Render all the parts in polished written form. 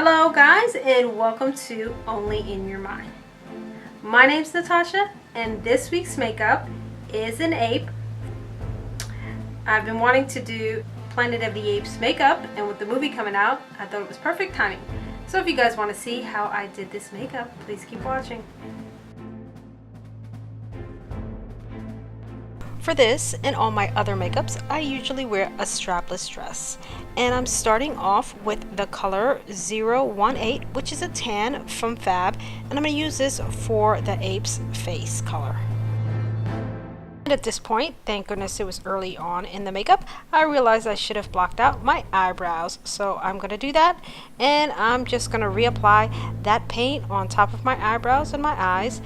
Hello guys, and welcome to Only in Your Mind. My name's Natasha, and this week's makeup is an ape. I've been wanting to do Planet of the Apes makeup, and with the movie coming out, I thought it was perfect timing. So if you guys want to see how I did this makeup, please keep watching. For this and all my other makeups, I usually wear a strapless dress. And I'm starting off with the color 018, which is a tan from Fab. And I'm going to use this for the ape's face color. And at this point, thank goodness it was early on in the makeup, I realized I should have blocked out my eyebrows. So I'm going to do that. And I'm just going to reapply that paint on top of my eyebrows and my eyes.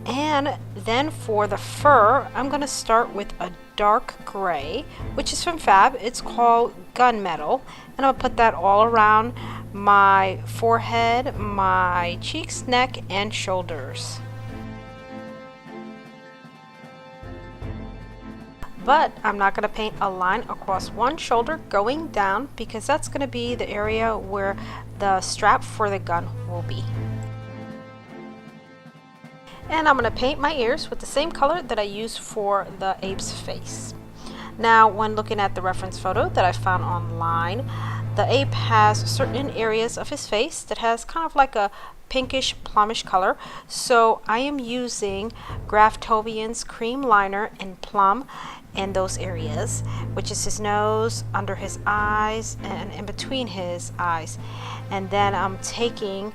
And then for the fur, I'm going to start with a dark gray, which is from Fab. It's called Gunmetal. And I'll put that all around my forehead, my cheeks, neck, and shoulders. But I'm not going to paint a line across one shoulder going down because that's going to be the area where the strap for the gun will be. And I'm going to paint my ears with the same color that I used for the ape's face. Now, when looking at the reference photo that I found online, the ape has certain areas of his face that has kind of like a pinkish plumish color. So I am using Graftobian's cream liner in plum in those areas, which is his nose, under his eyes, and in between his eyes. And then I'm taking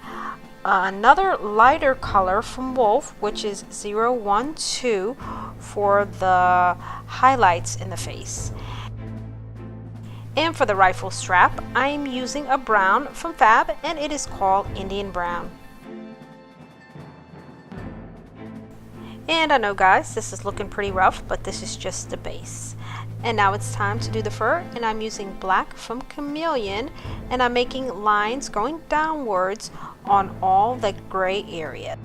another lighter color from Wolfe, which is 012, for the highlights in the face. And for the rifle strap, I am using a brown from Fab, and it is called Indian Brown. And I know guys, this is looking pretty rough, but this is just the base. And now it's time to do the fur, and I'm using black from Cameleon, and I'm making lines going downwards on all the gray area.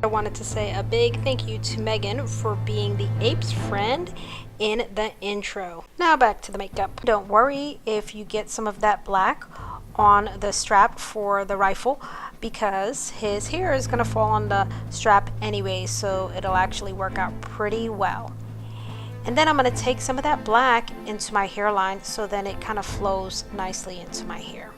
I wanted to say a big thank you to Megan for being the ape's friend in the intro. Now back to the makeup. Don't worry if you get some of that black on the strap for the rifle, because his hair is going to fall on the strap anyway, so it'll actually work out pretty well. And then I'm going to take some of that black into my hairline so then it kind of flows nicely into my hair.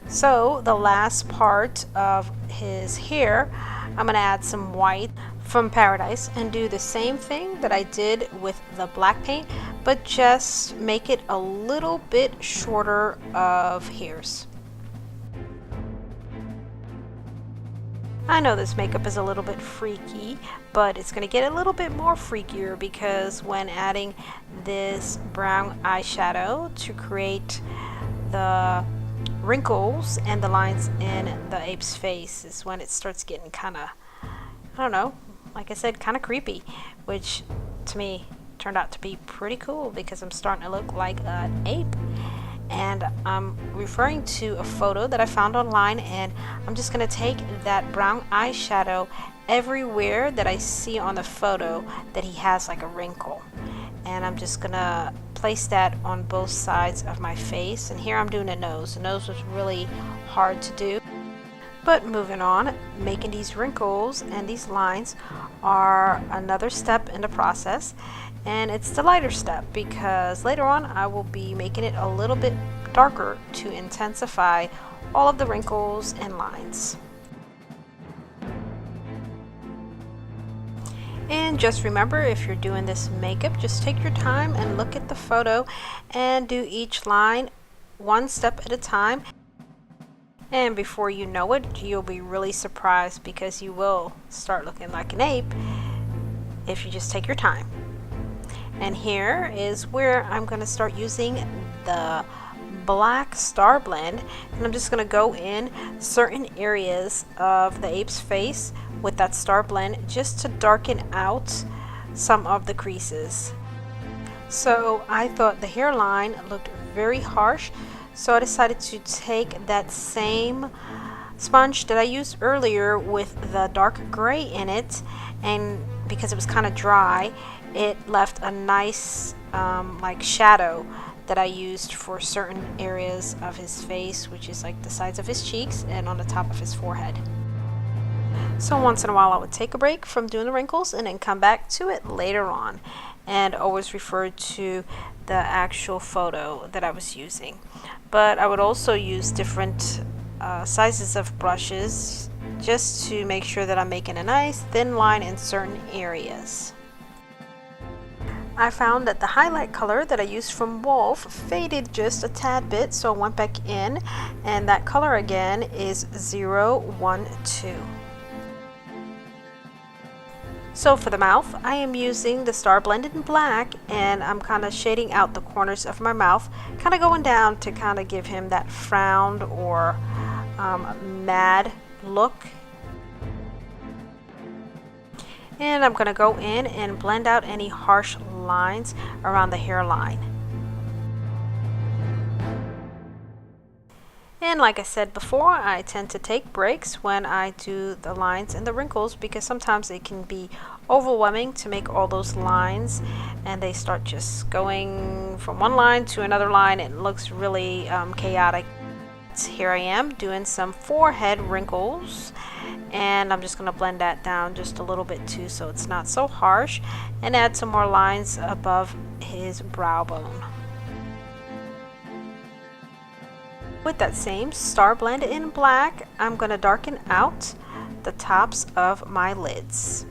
So the last part of his hair, I'm going to add some white from Paradise and do the same thing that I did with the black paint, but just make it a little bit shorter of hairs. I know this makeup is a little bit freaky, but it's going to get a little bit more freakier because when adding this brown eyeshadow to create the wrinkles and the lines in the ape's face is when it starts getting kind of, I don't know, like I said, kind of creepy, which to me turned out to be pretty cool because I'm starting to look like an ape. And I'm referring to a photo that I found online, and I'm just going to take that brown eyeshadow everywhere that I see on the photo that he has like a wrinkle. And I'm just going to place that on both sides of my face. And here I'm doing a nose. The nose was really hard to do. But moving on, making these wrinkles and these lines are another step in the process. And it's the lighter step because later on I will be making it a little bit darker to intensify all of the wrinkles and lines. And just remember, if you're doing this makeup, just take your time and look at the photo and do each line one step at a time. And before you know it, you'll be really surprised because you will start looking like an ape if you just take your time. And here is where I'm going to start using the black starblend, and I'm just going to go in certain areas of the ape's face with that starblend just to darken out some of the creases. So I thought the hairline looked very harsh, so I decided to take that same sponge that I used earlier with the dark gray in it, and because it was kind of dry, it left a nice like shadow that I used for certain areas of his face, which is like the sides of his cheeks and on the top of his forehead. So once in a while I would take a break from doing the wrinkles and then come back to it later on, and always refer to the actual photo that I was using. But I would also use different sizes of brushes just to make sure that I'm making a nice thin line in certain areas. I found that the highlight color that I used from Wolfe faded just a tad bit, so I went back in, and that color again is 012. So for the mouth, I am using the starblend in black, and I'm kind of shading out the corners of my mouth, kind of going down to kind of give him that frowned or mad look. And I'm going to go in and blend out any harsh lines around the hairline. And like I said before, I tend to take breaks when I do the lines and the wrinkles, because sometimes it can be overwhelming to make all those lines and they start just going from one line to another line. It looks really chaotic. Here I am doing some forehead wrinkles, and I'm just going to blend that down just a little bit too, so it's not so harsh, and add some more lines above his brow bone. With that same star blend in black, I'm going to darken out the tops of my lids.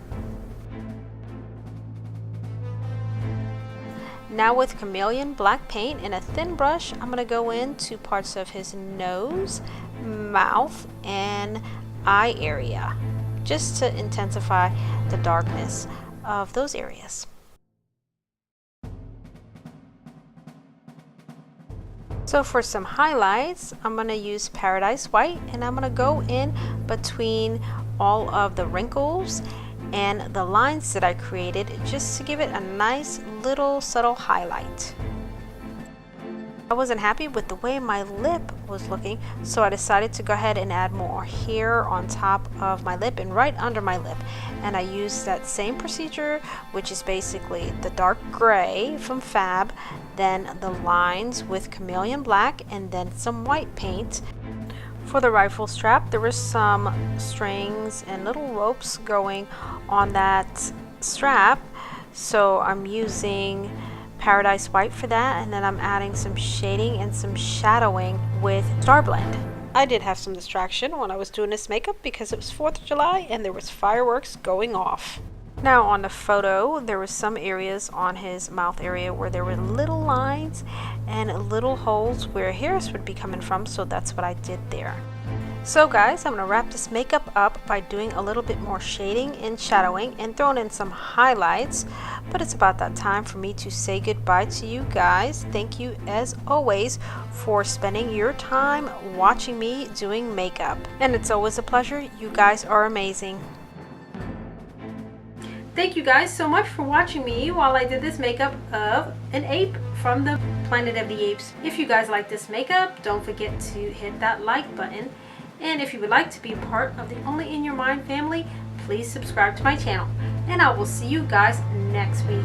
Now with Cameleon black paint and a thin brush, I'm going to go into parts of his nose, mouth, and eye area, just to intensify the darkness of those areas. So for some highlights, I'm going to use Paradise White, and I'm going to go in between all of the wrinkles and the lines that I created, just to give it a nice little subtle highlight. I wasn't happy with the way my lip was looking, so I decided to go ahead and add more here on top of my lip and right under my lip. And I used that same procedure, which is basically the dark gray from Fab, then the lines with Cameleon black, and then some white paint. For the rifle strap, there was some strings and little ropes going on that strap, so I'm using Paradise White for that, and then I'm adding some shading and some shadowing with starblend. I did have some distraction when I was doing this makeup because it was 4th of July and there was fireworks going off. Now on the photo, there was some areas on his mouth area where there were little lines and little holes where hairs would be coming from, so that's what I did there. So guys, I'm going to wrap this makeup up by doing a little bit more shading and shadowing and throwing in some highlights. But it's about that time for me to say goodbye to you guys. Thank you as always for spending your time watching me doing makeup. And it's always a pleasure. You guys are amazing. Thank you guys so much for watching me while I did this makeup of an ape from the Planet of the Apes. If you guys like this makeup, don't forget to hit that like button. And if you would like to be part of the Only in Your Mind family, please subscribe to my channel. And I will see you guys next week.